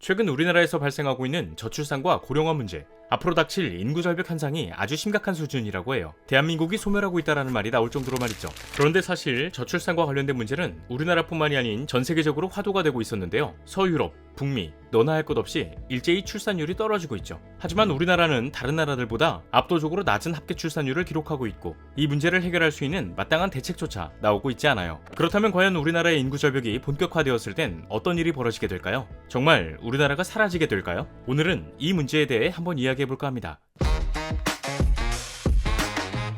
최근 우리나라에서 발생하고 있는 저출산과 고령화 문제, 앞으로 닥칠 인구 절벽 현상이 아주 심각한 수준이라고 해요. 대한민국이 소멸하고 있다라는 말이 나올 정도로 말이죠. 그런데 사실 저출산과 관련된 문제는 우리나라뿐만이 아닌 전 세계적으로 화두가 되고 있었는데요. 서유럽, 북미, 너나 할 것 없이 일제히 출산율이 떨어지고 있죠. 하지만 우리나라는 다른 나라들보다 압도적으로 낮은 합계 출산율을 기록하고 있고, 이 문제를 해결할 수 있는 마땅한 대책조차 나오고 있지 않아요. 그렇다면 과연 우리나라의 인구 절벽이 본격화되었을 땐 어떤 일이 벌어지게 될까요? 정말 우리나라가 사라지게 될까요? 오늘은 이 문제에 대해 한번 이야기해볼까 합니다.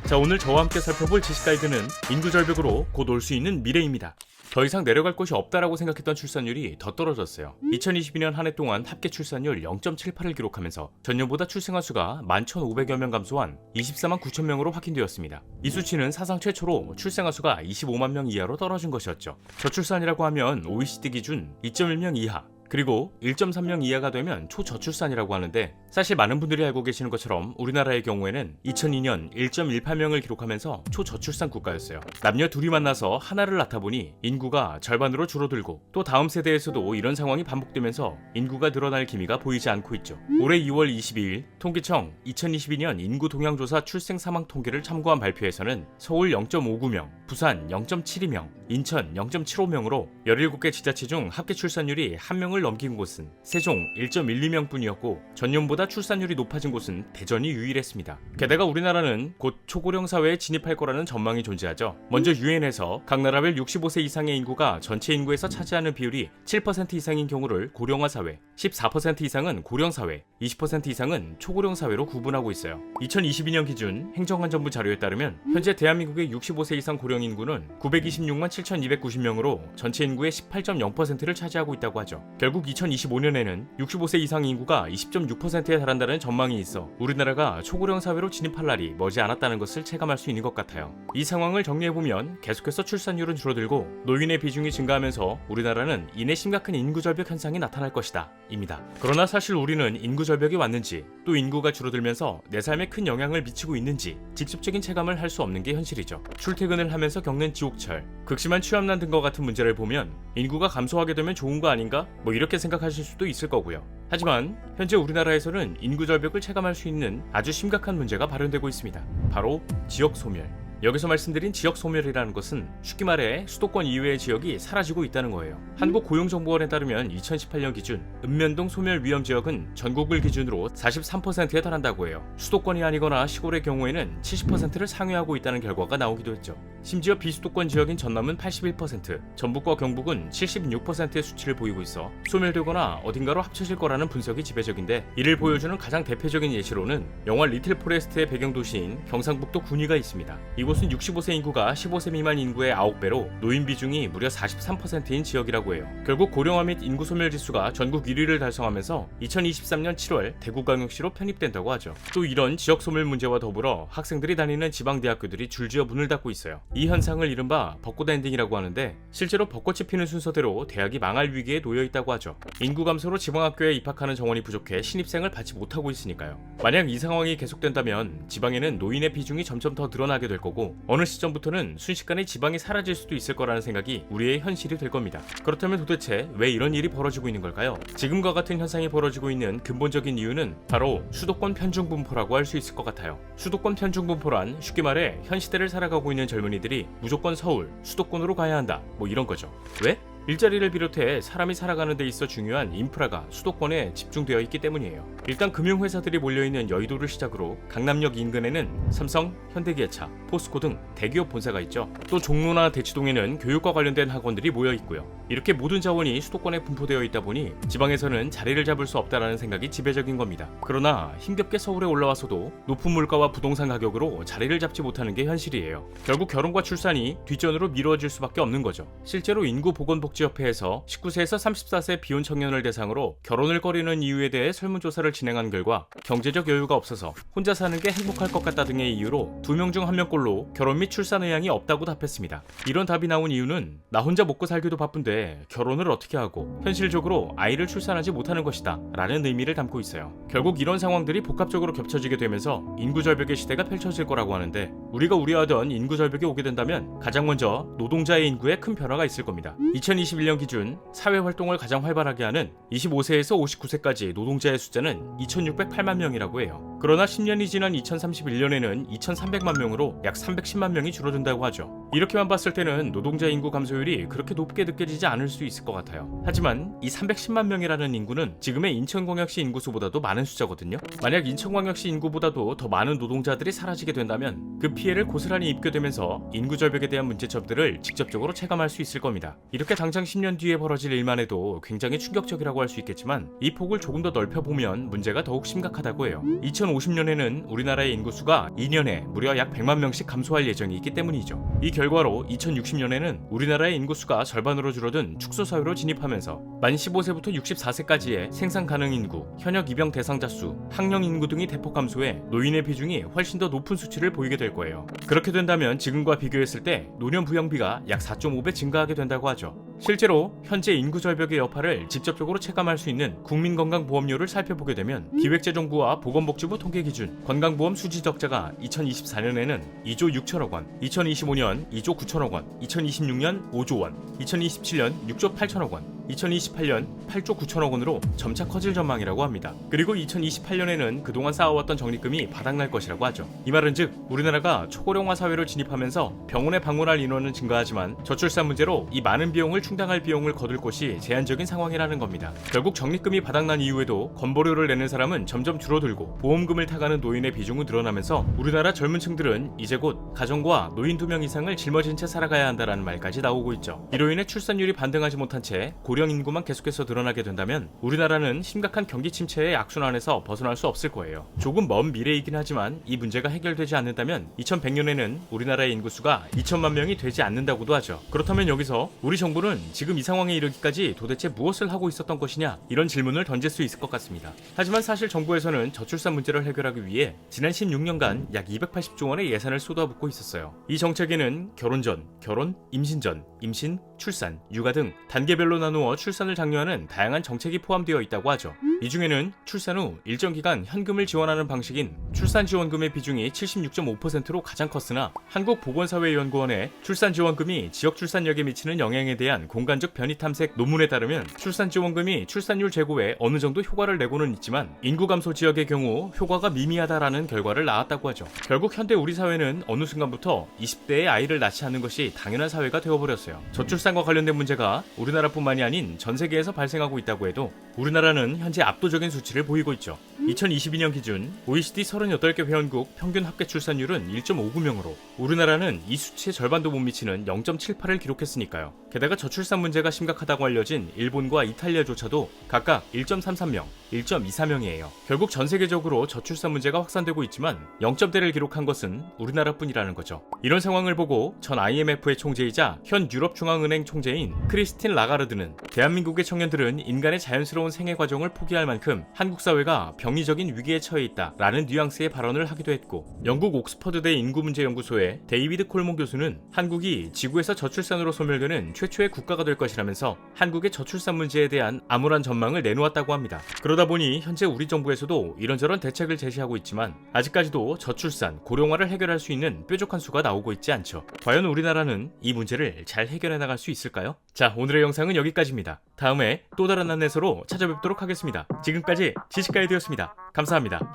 자, 오늘 저와 함께 살펴볼 지식 가이드는 인구 절벽으로 곧 올 수 있는 미래입니다. 더 이상 내려갈 곳이 없다라고 생각했던 출산율이 더 떨어졌어요. 2022년 한 해 동안 합계 출산율 0.78을 기록하면서 전년보다 출생아 수가 11,500여 명 감소한 24만 9천 명으로 확인되었습니다. 이 수치는 사상 최초로 출생아 수가 25만 명 이하로 떨어진 것이었죠. 저출산이라고 하면 OECD 기준 2.1명 이하, 그리고 1.3명 이하가 되면 초저출산이라고 하는데, 사실 많은 분들이 알고 계시는 것처럼 우리나라의 경우에는 2002년 1.18명을 기록하면서 초저출산 국가였어요. 남녀 둘이 만나서 하나를 낳다 보니 인구가 절반으로 줄어들고, 또 다음 세대에서도 이런 상황이 반복되면서 인구가 늘어날 기미가 보이지 않고 있죠. 올해 2월 22일 통계청 2022년 인구 동향조사 출생 사망 통계를 참고한 발표에서는 서울 0.59명, 부산 0.72명, 인천 0.75명으로 17개 지자체 중 합계 출산율이 1명을 넘긴 곳은 세종 1.12명 뿐이었고, 전년보다 출산율이 높아진 곳은 대전이 유일했습니다. 게다가 우리나라는 곧 초고령 사회에 진입할 거라는 전망이 존재하죠. 먼저 유엔에서 각 나라별 65세 이상의 인구가 전체 인구에서 차지하는 비율이 7% 이상인 경우를 고령화 사회, 14% 이상은 고령 사회, 20% 이상은 초고령 사회로 구분하고 있어요. 2022년 기준 행정안전부 자료에 따르면 현재 대한민국의 65세 이상 고령 인구는 926만 7,290명으로 전체 인구의 18.0%를 차지하고 있다고 하죠. 결국 2025년에는 65세 이상 인구가 20.6%에 달한다는 전망이 있어 우리나라가 초고령 사회로 진입할 날이 머지 않았다는 것을 체감할 수 있는 것 같아요. 이 상황을 정리해보면 계속해서 출산율은 줄어들고 노인의 비중이 증가하면서 우리나라는 이내 심각한 인구 절벽 현상이 나타날 것이다 입니다. 그러나 사실 우리는 인구 절벽이 왔는지, 또 인구가 줄어들면서 내 삶에 큰 영향을 미치고 있는지 직접적인 체감을 할 수 없는 게 현실이죠. 출퇴근을 하면서 겪는 지옥철, 극심한 취업난 등과 같은 문제를 보면 인구가 감소하게 되면 좋은 거 아닌가? 이렇게 생각하실 수도 있을 거고요. 하지만 현재 우리나라에서는 인구 절벽을 체감할 수 있는 아주 심각한 문제가 발현되고 있습니다. 바로 지역 소멸. 여기서 말씀드린 지역 소멸이라는 것은 쉽게 말해 수도권 이외의 지역이 사라지고 있다는 거예요. 한국고용정보원에 따르면 2018년 기준 읍면동 소멸 위험 지역은 전국을 기준으로 43%에 달한다고 해요. 수도권이 아니거나 시골의 경우에는 70%를 상회하고 있다는 결과가 나오기도 했죠. 심지어 비수도권 지역인 전남은 81%, 전북과 경북은 76%의 수치를 보이고 있어 소멸되거나 어딘가로 합쳐질 거라는 분석이 지배적인데, 이를 보여주는 가장 대표적인 예시로는 영화 리틀 포레스트의 배경도시인 경상북도 군위가 있습니다. 이곳은 65세 인구가 15세 미만 인구의 9배로 노인 비중이 무려 43%인 지역이라고 해요. 결국 고령화 및 인구 소멸 지수가 전국 1위를 달성하면서 2023년 7월 대구광역시로 편입된다고 하죠. 또 이런 지역 소멸 문제와 더불어 학생들이 다니는 지방대학교들이 줄지어 문을 닫고 있어요. 이 현상을 이른바 벚꽃 엔딩이라고 하는데, 실제로 벚꽃이 피는 순서대로 대학이 망할 위기에 놓여 있다고 하죠. 인구 감소로 지방학교에 입학하는 정원이 부족해 신입생을 받지 못하고 있으니까요. 만약 이 상황이 계속된다면 지방에는 노인의 비중이 점점 더 늘어나게 될 거고, 어느 시점부터는 순식간에 지방이 사라질 수도 있을 거라는 생각이 우리의 현실이 될 겁니다. 그렇다면 도대체 왜 이런 일이 벌어지고 있는 걸까요? 지금과 같은 현상이 벌어지고 있는 근본적인 이유는 바로 수도권 편중분포라고 할 수 있을 것 같아요. 수도권 편중분포란 쉽게 말해 현 시대를 살아가고 있는 젊은이들이 무조건 서울, 수도권으로 가야 한다, 이런 거죠. 왜? 일자리를 비롯해 사람이 살아가는 데 있어 중요한 인프라가 수도권에 집중되어 있기 때문이에요. 일단 금융회사들이 몰려있는 여의도를 시작으로 강남역 인근에는 삼성, 현대기아차, 포스코 등 대기업 본사가 있죠. 또 종로나 대치동에는 교육과 관련된 학원들이 모여 있고요. 이렇게 모든 자원이 수도권에 분포되어 있다 보니 지방에서는 자리를 잡을 수 없다라는 생각이 지배적인 겁니다. 그러나 힘겹게 서울에 올라와서도 높은 물가와 부동산 가격으로 자리를 잡지 못하는 게 현실이에요. 결국 결혼과 출산이 뒷전으로 미뤄질 수밖에 없는 거죠. 실제로 인구보건복지협회에서 19세에서 34세 비혼 청년을 대상으로 결혼을 꺼리는 이유에 대해 설문조사를 진행한 결과 경제적 여유가 없어서 혼자 사는 게 행복할 것 같다 등의 이유로 2명 중 1명꼴로 결혼 및 출산 의향이 없다고 답했습니다. 이런 답이 나온 이유는 나 혼자 먹고 살기도 바쁜데 때 결혼을 어떻게 하고 현실적으로 아이를 출산하지 못하는 것이다 라는 의미를 담고 있어요. 결국 이런 상황들이 복합적으로 겹쳐지게 되면서 인구절벽의 시대가 펼쳐질 거라고 하는데, 우리가 우려하던 인구절벽이 오게 된다면 가장 먼저 노동자의 인구에 큰 변화가 있을 겁니다. 2021년 기준 사회활동을 가장 활발하게 하는 25세에서 59세까지 노동자의 숫자는 2608만 명이라고 해요. 그러나 10년이 지난 2031년에는 2300만 명으로 약 310만 명이 줄어든다고 하죠. 이렇게만 봤을 때는 노동자 인구 감소율이 그렇게 높게 느껴지지 않을 수 있을 것 같아요. 하지만 이 310만 명이라는 인구는 지금의 인천광역시 인구수보다도 많은 숫자거든요. 만약 인천광역시 인구보다도 더 많은 노동자들이 사라지게 된다면 그 피해를 고스란히 입게 되면서 인구절벽에 대한 문제점들을 직접적으로 체감할 수 있을 겁니다. 이렇게 당장 10년 뒤에 벌어질 일만 해도 굉장히 충격적이라고 할 수 있겠지만, 이 폭을 조금 더 넓혀보면 문제가 더욱 심각하다고 해요. 2050년에는 우리나라의 인구수가 2년에 무려 약 100만 명씩 감소할 예정이 있기 때문이죠. 이 결과로 2060년에는 우리나라의 인구수가 절반으로 줄어든 축소사회로 진입하면서 만 15세부터 64세까지의 생산 가능 인구, 현역 입영 대상자 수, 학령 인구 등이 대폭 감소해 노인의 비중이 훨씬 더 높은 수치를 보이게 될 거예요. 그렇게 된다면 지금과 비교했을 때 노년 부양비가 약 4.5배 증가하게 된다고 하죠. 실제로 현재 인구절벽의 여파를 직접적으로 체감할 수 있는 국민건강보험료를 살펴보게 되면 기획재정부와 보건복지부 통계 기준 건강보험 수지 적자가 2024년에는 2조 6천억 원, 2025년 2조 9천억 원, 2026년 5조 원, 2027년 6조 8천억 원, 2028년 8조 9천억 원으로 점차 커질 전망이라고 합니다. 그리고 2028년에는 그동안 쌓아왔던 적립금이 바닥날 것이라고 하죠. 이 말은 즉 우리나라가 초고령화 사회로 진입하면서 병원에 방문할 인원은 증가하지만 저출산 문제로 이 많은 비용을 충당할 비용을 거둘 곳이 제한적인 상황이라는 겁니다. 결국 적립금이 바닥난 이후에도 건보료를 내는 사람은 점점 줄어들고 보험금을 타가는 노인의 비중은 늘어나면서 우리나라 젊은 층들은 이제 곧 가정과 노인 2명 이상을 짊어진 채 살아가야 한다라는 말까지 나오고 있죠. 이로 인해 출산율이 반등하지 못한 채 고령 인구만 계속해서 늘어나게 된다면 우리나라는 심각한 경기 침체의 악순환에서 벗어날 수 없을 거예요. 조금 먼 미래이긴 하지만 이 문제가 해결되지 않는다면 2100년에는 우리나라의 인구수가 2천만 명이 되지 않는다고도 하죠. 그렇다면 여기서 우리 정부는 지금 이 상황에 이르기까지 도대체 무엇을 하고 있었던 것이냐, 이런 질문을 던질 수 있을 것 같습니다. 하지만 사실 정부에서는 저출산 문제를 해결하기 위해 지난 16년간 약 280조 원의 예산을 쏟아붓고 있었어요. 이 정책에는 결혼 전, 결혼, 임신 전, 임신, 출산, 육아 등 단계별로 나누어 출산을 장려하는 다양한 정책이 포함되어 있다고 하죠. 이 중에는 출산 후 일정 기간 현금을 지원하는 방식인 출산지원금의 비중이 76.5%로 가장 컸으나, 한국보건사회연구원의 출산지원금이 지역출산력에 미치는 영향에 대한 공간적 변이 탐색 논문에 따르면 출산지원금이 출산율 제고에 어느 정도 효과를 내고는 있지만 인구 감소 지역의 경우 효과가 미미하다라는 결과를 낳았다고 하죠. 결국 현대 우리 사회는 어느 순간부터 20대에 아이를 낳지 않는 것이 당연한 사회가 되어버렸어요. 저출산과 관련된 문제가 우리나라뿐만이 아닌 전 세계에서 발생하고 있다고 해도 우리나라는 현재 압도적인 수치를 보이고 있죠. 2022년 기준 OECD 38개 회원국 평균 합계 출산율은 1.59명으로 우리나라는 이 수치의 절반도 못 미치는 0.78을 기록했으니까요. 게다가 저출산 문제가 심각하다고 알려진 일본과 이탈리아조차도 각각 1.33명, 1.24명이에요. 결국 전 세계적으로 저출산 문제가 확산되고 있지만 0점대를 기록한 것은 우리나라뿐이라는 거죠. 이런 상황을 보고 전 IMF의 총재이자 현 유럽중앙은행 총재인 크리스틴 라가르드는 대한민국의 청년들은 인간의 자연스러운 생애 과정을 포기할 만큼 한국 사회가 병리적인 위기에 처해 있다라는 뉘앙스의 발언을 하기도 했고, 영국 옥스퍼드대 인구문제연구소의 데이비드 콜몬 교수는 한국이 지구에서 저출산으로 소멸되는 최초의 국가가 될 것이라면서 한국의 저출산 문제에 대한 암울한 전망을 내놓았다고 합니다. 그러다 보니 현재 우리 정부에서도 이런저런 대책을 제시하고 있지만 아직까지도 저출산, 고령화를 해결할 수 있는 뾰족한 수가 나오고 있지 않죠. 과연 우리나라는 이 문제를 잘 해결해 나갈 수 있을까요? 자, 오늘의 영상은 여기까지입니다. 다음에 또 다른 안내서로 찾아뵙도록 하겠습니다. 지금까지 지식가이드였습니다. 감사합니다.